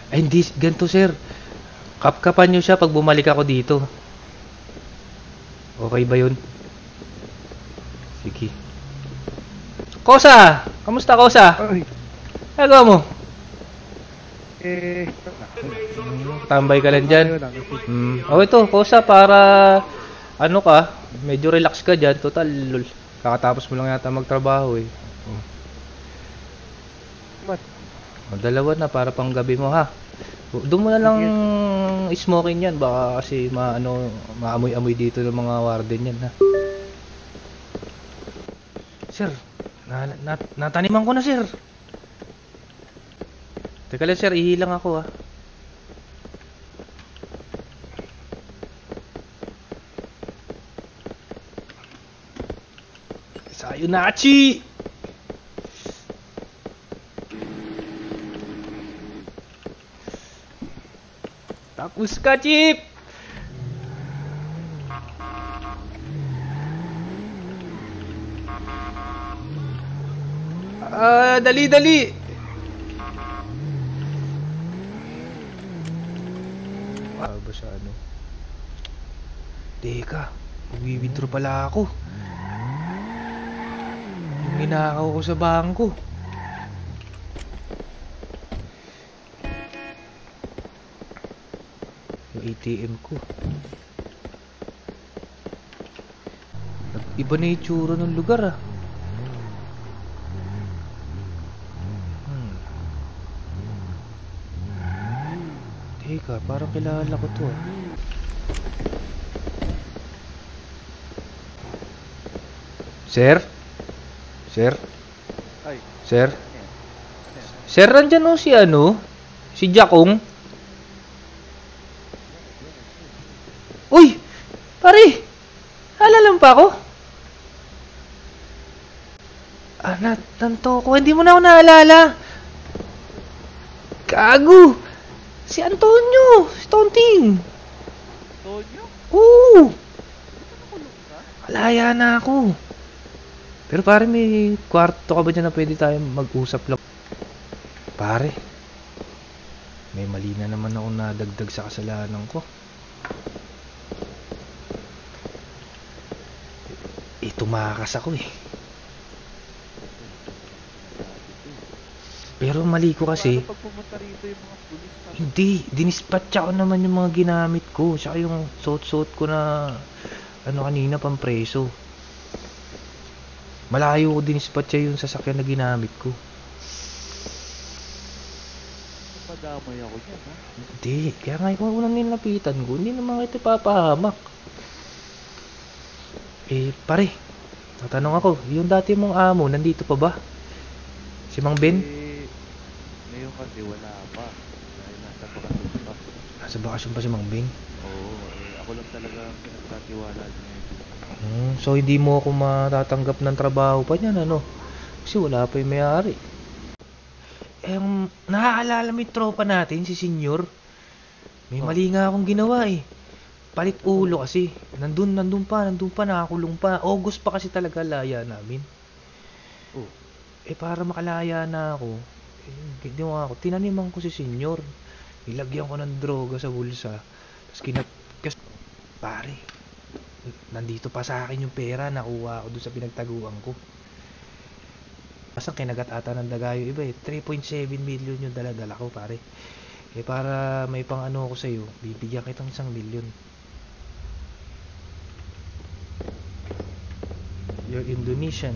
Ay, hindi. Ganito, sir. Kapkapan nyo siya pag bumalik ako dito. Okay ba yun? Sige. Kosa! Kamusta, Kosa? Ay, Nagawa mo? eh, Tambay ka lang dyan. ayun lang kasi. Oh, ito, Kosa, para ano ka, medyo relax ka dyan. Total, lol. Kakatapos mo lang yata magtrabaho eh. Mat, Dalawa na para pang gabi mo ha. Doon mo na lang smoking yan. Baka kasi maamoy-amoy dito ng mga warden yan ha. Sir, nataniman ko na sir. Teka lang sir, ihilang ako ha. Sayonara! Tapos ka, Chip! Dali! Ba siya ano? Teka, mag-withdraw pala ako. Yung ninakaw ko sa bangko. Yung ATM ko. Iba na yung itsura ng lugar ah. Teka, parang kilala ko to ah. Sir? Sir? ay, Sir? Sir, nandyan o si ano? Si Jakong? Uy! Pare! Alalam pa ako? Tanto ko. Hindi mo na ako naalala. Gago! Si Antonio! Si Tonting! Tonyo? Oo! Nakulong ka? Malaya na ako. Pero pare, may kwarto ka ba dyan na pwede tayo mag-usap lang? Pare, may mali na naman ako nadagdag sa kasalanan ko. Tumakas ako eh. Pero mali ko kasi, Paano pag pumunta rito yung mga pulis na? hindi, dinispatcha ko naman yung mga ginamit ko. Saka yung suot-suot ko na kanina pampreso. Malayo ko dinispatcha yung sasakyan na ginamit ko. Madamay ako dyan, ha? Hindi, kaya nga ikaw unang nilapitan ko, hindi naman kita papahamak. Pare, tatanong ako, yung dati mong amo, nandito pa ba? Si Mang Ben? Ngayon kasi wala pa. Dahil nasa bakasyon pa. Nasa bakasyon pa si Mang Ben? Oo, ako lang talaga ang pinagkatiwala niya. So hindi mo ako matatanggap ng trabaho pa niyan, ano? Kasi wala pa yung may-ari. Naaalala mo yung tropa natin, si Senyor? May mali nga akong ginawa eh. Palit ulo kasi. Nandun pa, nakakulong pa. August pa kasi talaga laya namin. Oh. Para makalaya na ako, ginawa ko, tinaniman ko si Senyor. Nilagyan ko ng droga sa bulsa. Tapos pare, nandito pa sa akin yung pera, nakuha ko doon sa pinagtaguan ko. Pasang kinagat ata ng dagayo iba eh. 3.7 million yung dala-dala ko pare. Para may pang ano ako sa'yo, bibigyan kitang 1 million. You're Indonesian.